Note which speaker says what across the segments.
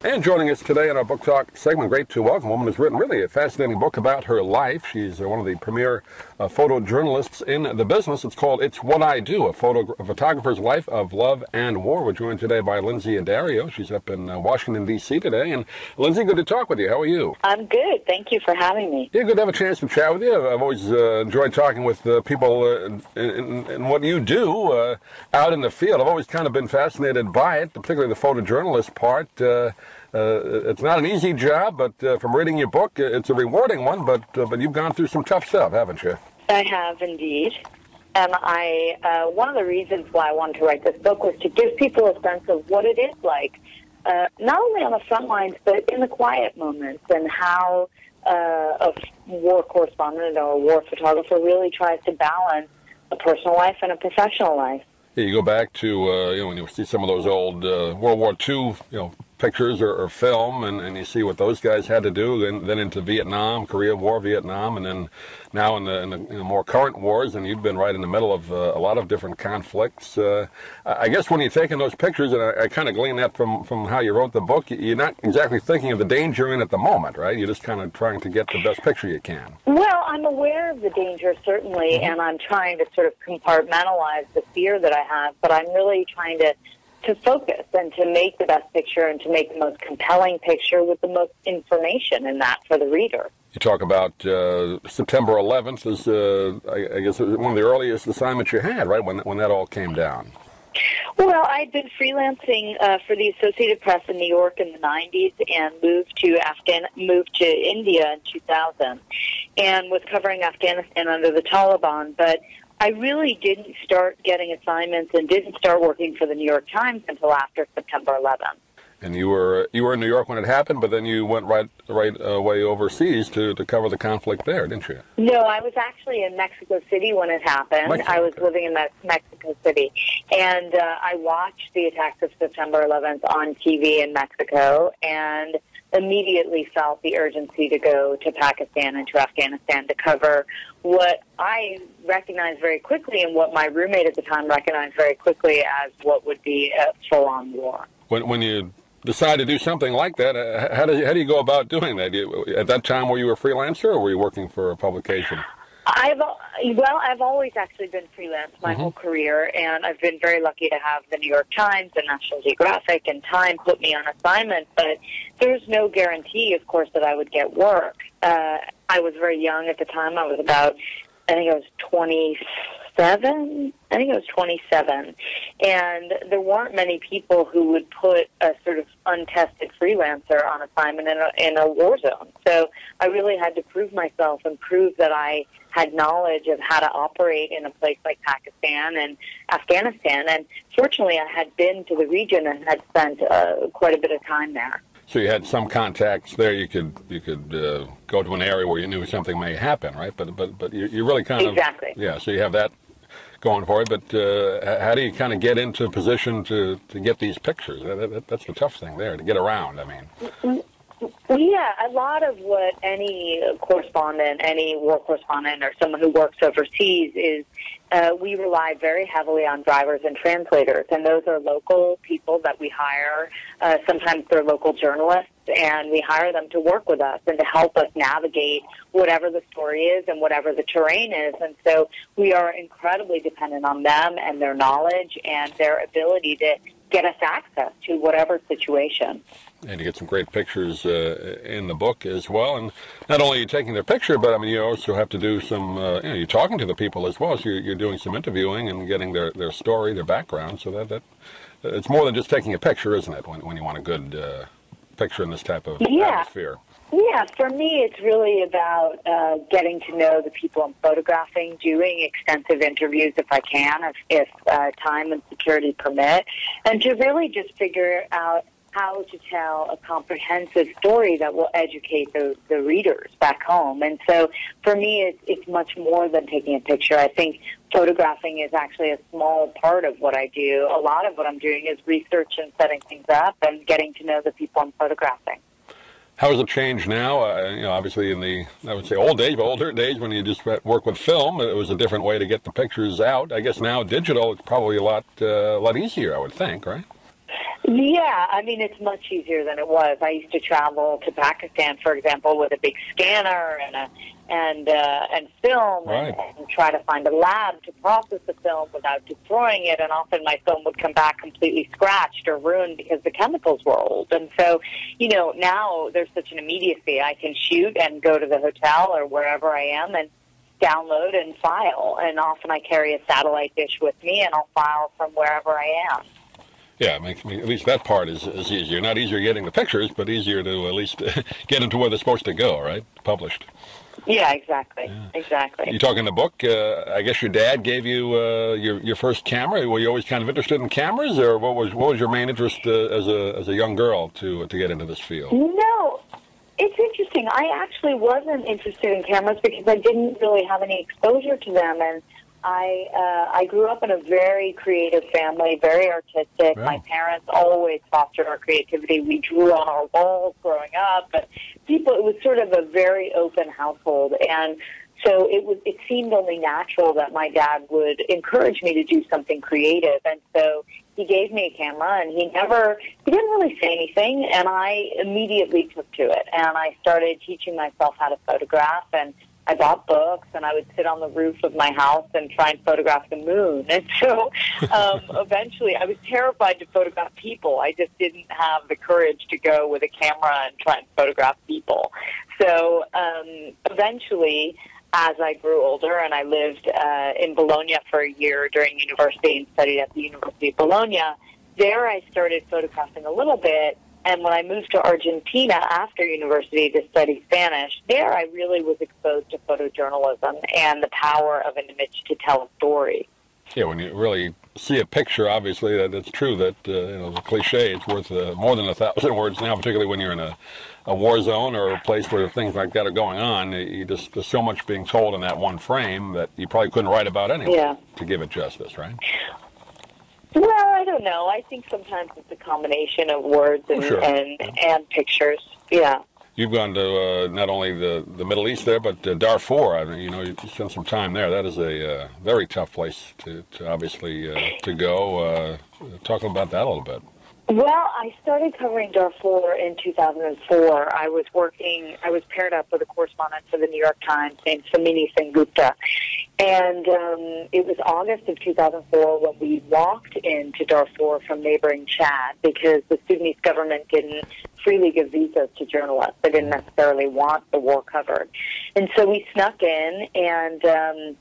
Speaker 1: And joining us today in our Book Talk segment, great to welcome a woman who's written really a fascinating book about her life. She's one of the premier photojournalists in the business. It's called It's What I Do, a photographer's life of love and war. We're joined today by Lynsey Addario. She's up in Washington, D.C. today. And Lynsey, good to talk with you. How are you?
Speaker 2: I'm good. Thank you for having me.
Speaker 1: Yeah, good to have a chance to chat with you. I've always enjoyed talking with people in what you do out in the field. I've always kind of been fascinated by it, particularly the photojournalist part. It's not an easy job, but from reading your book, it's a rewarding one, but you've gone through some tough stuff, haven't you?
Speaker 2: I have indeed. And one of the reasons why I wanted to write this book was to give people a sense of what it is like, not only on the front lines, but in the quiet moments, and how a war correspondent or a war photographer really tries to balance a personal life and a professional life.
Speaker 1: Yeah, you go back to, when you see some of those old World War II, pictures or film, and you see what those guys had to do, then into Vietnam, Korea War, Vietnam, and then now in the more current wars, and you've been right in the middle of a lot of different conflicts. I guess when you're taking those pictures, and I kind of glean that from how you wrote the book, you're not exactly thinking of the danger you're in at the moment, right? You're just kind of trying to get the best picture you can.
Speaker 2: Well, I'm aware of the danger, certainly, and I'm trying to sort of compartmentalize the fear that I have, but I'm really trying to focus and to make the best picture and to make the most compelling picture with the most information in that for the reader.
Speaker 1: You talk about September 11th as, I guess, one of the earliest assignments you had, right, when that all came down.
Speaker 2: Well, I'd been freelancing for the Associated Press in New York in the 90s and moved to India in 2000 and was covering Afghanistan under the Taliban, but I really didn't start getting assignments and didn't start working for the New York Times until after September 11th.
Speaker 1: And you were in New York when it happened, but then you went right away overseas to cover the conflict there, didn't you?
Speaker 2: No, I was actually in Mexico City when it happened. I was living in Mexico City, and I watched the attacks of September 11th on TV in Mexico, and immediately felt the urgency to go to Pakistan and to Afghanistan to cover what I recognized very quickly and what my roommate at the time recognized very quickly as what would be a full-on war. When
Speaker 1: you decide to do something like that, how do you go about doing that? At that time, were you a freelancer or were you working for a publication?
Speaker 2: I've always actually been freelance my whole career, and I've been very lucky to have the New York Times and National Geographic and Time put me on assignment, but there's no guarantee, of course, that I would get work. I was very young at the time. I was 27, and there weren't many people who would put a sort of untested freelancer on assignment in a war zone. So I really had to prove myself and prove that I had knowledge of how to operate in a place like Pakistan and Afghanistan. And fortunately, I had been to the region and had spent quite a bit of time there.
Speaker 1: So you had some contacts there. You could go to an area where you knew something may happen, right? But you really kind of
Speaker 2: exactly.
Speaker 1: Yeah. So you have that going for it. But how do you kind of get into a position to get these pictures? That's the tough thing there, to get around. I mean.
Speaker 2: Yeah, a lot of what any correspondent, any war correspondent or someone who works overseas is, we rely very heavily on drivers and translators, and those are local people that we hire. Sometimes they're local journalists, and we hire them to work with us and to help us navigate whatever the story is and whatever the terrain is. And so we are incredibly dependent on them and their knowledge and their ability to get us access to whatever situation.
Speaker 1: And you get some great pictures in the book as well. And not only are you taking their picture, but I mean, you also have to do some, you're talking to the people as well. So you're doing some interviewing and getting their story, their background. So that it's more than just taking a picture, isn't it, when you want a good picture in this type of atmosphere?
Speaker 2: Yeah, for me, it's really about getting to know the people I'm photographing, doing extensive interviews if I can, if time and security permit, and to really just figure out how to tell a comprehensive story that will educate the readers back home. And so for me, it's much more than taking a picture. I think photographing is actually a small part of what I do. A lot of what I'm doing is research and setting things up and getting to know the people I'm photographing.
Speaker 1: How has it changed now? Obviously in the, I would say older days when you just work with film, it was a different way to get the pictures out. I guess now digital, it's probably a lot easier, I would think, right?
Speaker 2: Yeah, I mean, it's much easier than it was. I used to travel to Pakistan, for example, with a big scanner and film,
Speaker 1: Right.
Speaker 2: and try to find a lab to process the film without destroying it. And often my film would come back completely scratched or ruined because the chemicals were old. And so, now there's such an immediacy. I can shoot and go to the hotel or wherever I am and download and file. And often I carry a satellite dish with me, and I'll file from wherever I am.
Speaker 1: Yeah, it makes me, at least that part is easier. Not easier getting the pictures, but easier to at least get them to where they're supposed to go, right? Published.
Speaker 2: Yeah, exactly.
Speaker 1: Yeah.
Speaker 2: Exactly.
Speaker 1: You talking the book? I guess your dad gave you your first camera. Were you always kind of interested in cameras, or what was your main interest as a young girl to get into this field?
Speaker 2: No, it's interesting. I actually wasn't interested in cameras because I didn't really have any exposure to them, and I grew up in a very creative family, very artistic.
Speaker 1: Yeah.
Speaker 2: My parents always fostered our creativity. We drew on our walls growing up, but it was sort of a very open household, and so it seemed only natural that my dad would encourage me to do something creative. And so he gave me a camera, and he didn't really say anything, and I immediately took to it, and I started teaching myself how to photograph, and I bought books, and I would sit on the roof of my house and try and photograph the moon. And so eventually I was terrified to photograph people. I just didn't have the courage to go with a camera and try and photograph people. So eventually, as I grew older and I lived in Bologna for a year during university and studied at the University of Bologna, there I started photographing a little bit. And when I moved to Argentina after university to study Spanish, there I really was exposed to photojournalism and the power of an image to tell a story.
Speaker 1: Yeah, when you really see a picture, obviously that's true that the cliche, it's worth more than 1,000 words now, particularly when you're in a war zone or a place where things like that are going on. There's so much being told in that one frame that you probably couldn't write about anyway to give it justice, right?
Speaker 2: Well, I don't know. I think sometimes it's a combination of words and pictures. Yeah.
Speaker 1: You've gone to not only the Middle East there, but Darfur. You spent some time there. That is a very tough place to obviously to go. Talk about that a little bit.
Speaker 2: Well, I started covering Darfur in 2004. I was paired up with a correspondent for the New York Times named Samini Sengupta. And it was August of 2004 when we walked into Darfur from neighboring Chad because the Sudanese government didn't freely give visas to journalists. They didn't necessarily want the war covered. And so we snuck in, and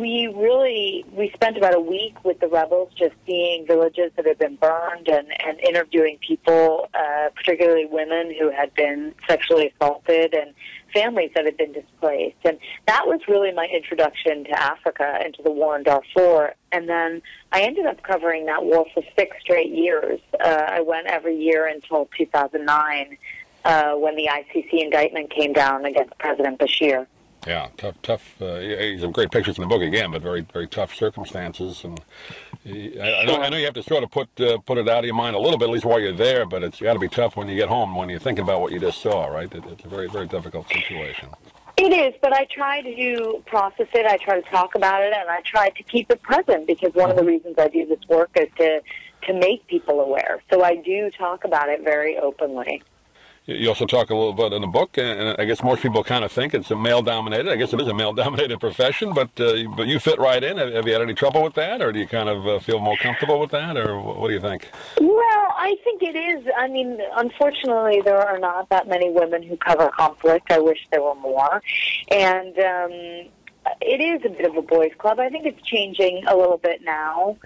Speaker 2: we spent about a week with the rebels just seeing villages that had been burned and interviewing people, particularly women who had been sexually assaulted and families that had been displaced. And that was really my introduction to Africa and to the war in Darfur. And then I ended up covering that war for 6 straight years. I went every year until 2009 when the ICC indictment came down against President Bashir.
Speaker 1: Yeah, tough. Some great pictures in the book again, but very, very tough circumstances. And I know you have to sort of put it out of your mind a little bit, at least while you're there. But it's got to be tough when you get home, when you're thinking about what you just saw. Right? It's a very, very difficult situation.
Speaker 2: It is, but I try to process it. I try to talk about it, and I try to keep it present because one of the reasons I do this work is to make people aware. So I do talk about it very openly.
Speaker 1: You also talk a little bit in the book, and I guess most people kind of think it's a male-dominated. I guess it is a male-dominated profession, but you fit right in. Have you had any trouble with that, or do you kind of feel more comfortable with that, or what do you think?
Speaker 2: Well, I think it is. I mean, unfortunately, there are not that many women who cover conflict. I wish there were more. And it is a bit of a boys' club. I think it's changing a little bit now.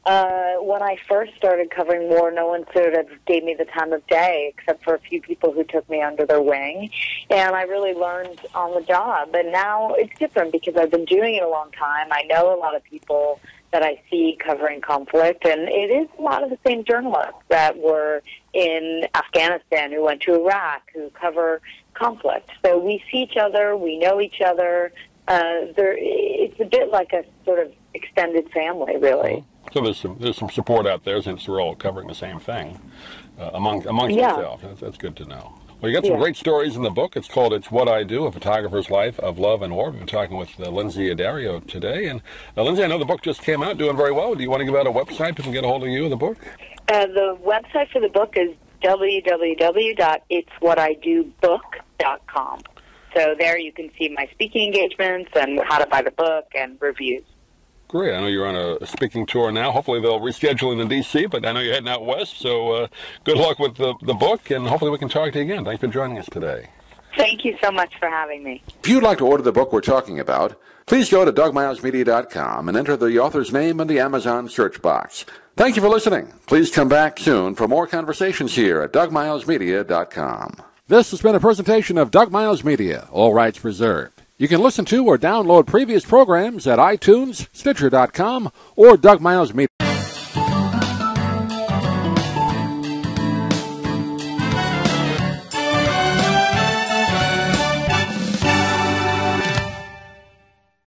Speaker 2: When I first started covering war, no one sort of gave me the time of day except for a few people who took me under their wing. And I really learned on the job. And now it's different because I've been doing it a long time. I know a lot of people that I see covering conflict, and it is a lot of the same journalists that were in Afghanistan, who went to Iraq, who cover conflict. So we see each other, we know each other. It's a bit like a sort of extended family, really.
Speaker 1: So there's some support out there since we're all covering the same thing amongst yourself. That's good to know. Well, you got some great stories in the book. It's called It's What I Do, A Photographer's Life of Love and War. We've been talking with Lynsey Addario today. And Lynsey, I know the book just came out, doing very well. Do you want to give out a website people can get a hold of you and the book?
Speaker 2: The website for the book is www.itswhatidobook.com. So there you can see my speaking engagements and how to buy the book and reviews.
Speaker 1: Great. I know you're on a speaking tour now. Hopefully they'll reschedule in D.C., but I know you're heading out west, so good luck with the book, and hopefully we can talk to you again. Thanks for joining us today.
Speaker 2: Thank you so much for having me.
Speaker 3: If you'd like to order the book we're talking about, please go to DougMilesMedia.com and enter the author's name in the Amazon search box. Thank you for listening. Please come back soon for more conversations here at DougMilesMedia.com. This has been a presentation of Doug Miles Media, all rights reserved. You can listen to or download previous programs at iTunes, Stitcher.com, or DougMilesMedia.